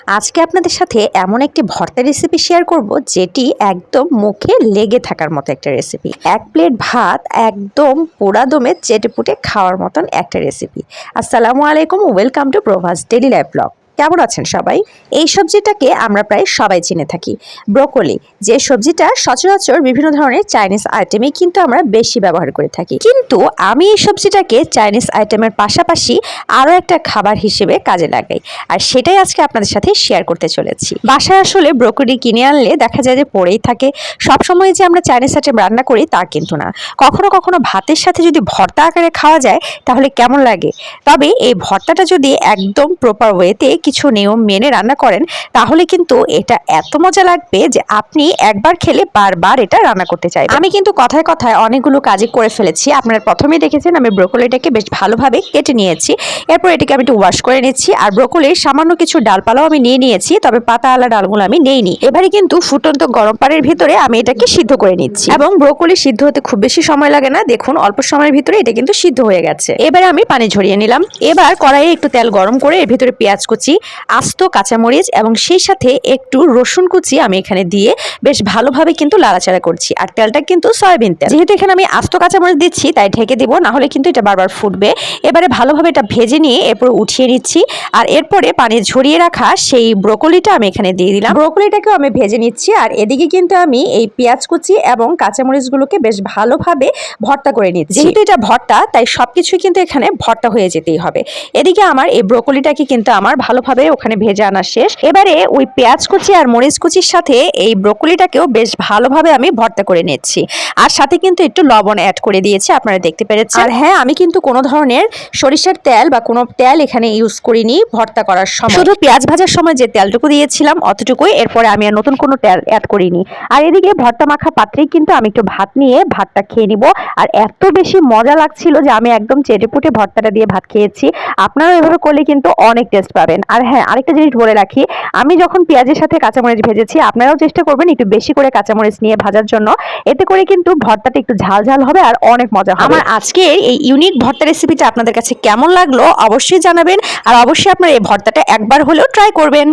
আজকে আপনাদের সাথে এমন একটি ভর্তা রেসিপি শেয়ার করব যেটি একদম মুখে লেগে থাকার মতো একটা রেসিপি। এক প্লেট ভাত একদম পোড়া দমে চেটেপুটে খাওয়ার মতন একটা রেসিপি। আসসালামু আলাইকুম, welcome to Prabhas daily life blog. কেমন আছেন সবাই? এই সবজিটাকে আমরা প্রায় সবাই চিনে থাকি, ব্রোকলি। যে সবজিটা সচরাচর বিভিন্ন ধরনের চাইনিজ আইটেমে কিন্তু আমরা বেশি ব্যবহার করে থাকি, কিন্তু আমি এই সবজিটাকে চাইনিজ আইটেমের পাশাপাশি আরও একটা খাবার হিসেবে কাজে লাগাই, আর সেটাই আজকে আপনাদের সাথে শেয়ার করতে চলেছি। বাসায় আসলে ব্রোকলি কিনে আনলে দেখা যায় যে পড়েই থাকে। সবসময় যে আমরা চাইনিজ আইটেম রান্না করি তা কিন্তু না, কখনো কখনো ভাতের সাথে যদি ভর্তা আকারে খাওয়া যায় তাহলে কেমন লাগে। তবে এই ভর্তাটা যদি একদম প্রপার ওয়েতে কিছু নিয়ম মেনে রান্না করেন তাহলে কিন্তু এটা এত মজা লাগবে যে আপনি একবার খেলে বারবার এটা রান্না করতে চাইবেন। আমি কিন্তু কথায় কথায় অনেকগুলো কাজই করে ফেলেছি। আপনারা প্রথমেই দেখেছেন আমি ব্রোকলিটাকে বেশ ভালোভাবে কেটে নিয়েছি, এরপর এটাকে আমি একটু ওয়াশ করে নিচ্ছি। আর ব্রোকলির সামান্য কিছু ডালপালাও আমি নিয়ে নিয়েছি, তবে পাতাওয়ালা ডালগুলো আমি নেইনি। এবারে কিন্তু ফুটন্ত গরম পানির ভিতরে আমি এটাকে সিদ্ধ করে নিচ্ছি, এবং ব্রোকলি সিদ্ধ হতে খুব বেশি সময় লাগে না। দেখুন অল্প সময়ের ভিতরে এটা কিন্তু সিদ্ধ হয়ে গেছে। এবারে আমি পানি ঝরিয়ে নিলাম। এবার কড়াইয়ে একটু তেল গরম করে এর ভিতরে পেঁয়াজ কুচি, আস্ত কাঁচামরিচ এবং সেই সাথে একটু রসুন কুচি আমি এখানে দিয়ে বেশ ভালোভাবে কিন্তু নাড়াচাড়া করছি। আর তেলটা কিন্তু সয়াবিন তেল, যেহেতু এখানে আমি আস্ত কাঁচামরিচ দিচ্ছি তাই ঢেকে দিব, না হলে কিন্তু এটা বারবার ফুটবে। এবারে ভালোভাবে এটা ভেজে নিয়ে এরপর উঠিয়ে নিচ্ছি, আর এরপরে পানি ঝরিয়ে রাখা সেই ব্রোকলিটা আমি এখানে দিয়ে দিলাম। ব্রোকলিটাকেও আমি ভেজে নিচ্ছি, আর এদিকে কিন্তু আমি এই পেঁয়াজ কুচি এবং কাঁচামরিচগুলোকে বেশ ভালোভাবে ভর্তা করে নিচ্ছি। যেহেতু এটা ভর্তা তাই সবকিছুই কিন্তু এখানে ভর্তা হয়ে যেতেই হবে। এদিকে আমার এই ব্রোকলিটাকে কিন্তু আমার ভালোভাবে ওখানে ভেজে আনা শেষ। এবারে ওই পেঁয়াজ কুচি আর মরিচ কুচির সাথে এই ব্রোকলিটাকেও বেশ ভালোভাবে আমি ভর্তা করে নিচ্ছি, আর সাথে কিন্তু একটু লবণ অ্যাড করে দিয়েছি, আপনারা দেখতে পেরেছেন। আর হ্যাঁ, আমি কিন্তু কোনো ধরনের সরিষার তেল বা কোনো তেল এখানে ইউজ করিনি ভর্তা করার সময়, শুধু পেঁয়াজ ভাজার সময় যে তেলটুকু দিয়েছিলাম অতটুকুই। এরপরে আমি আর নতুন কোনো তেল অ্যাড করিনি। আর এদিকে ভর্তা মাখা পাত্রেই কিন্তু আমি একটু ভাত নিয়ে ভাতটা খেয়ে নিব। আর এত বেশি মজা লাগছিল যে আমি একদম চেটেপুটে ভর্তাটা দিয়ে ভাত খেয়েছি। আপনারাও এভাবে করলে কিন্তু অনেক টেস্ট পাবেন। আর হ্যাঁ, আরেকটা জিনিস বলে রাখি, আমি যখন পেঁয়াজের সাথে কাঁচামরিচ ভেজেছি আপনারাও চেষ্টা করবেন একটু বেশি করে কাঁচামরিচ নিয়ে ভাজার জন্য। এতে করে কিন্তু ভর্তাটা একটু ঝাল ঝাল হবে আর অনেক মজা হবে। আমার আজকের এই ইউনিক ভর্তা রেসিপিটা আপনাদের কাছে কেমন লাগলো অবশ্যই জানাবেন, আর অবশ্যই আপনারা এই ভর্তাটা একবার হলেও ট্রাই করবেন।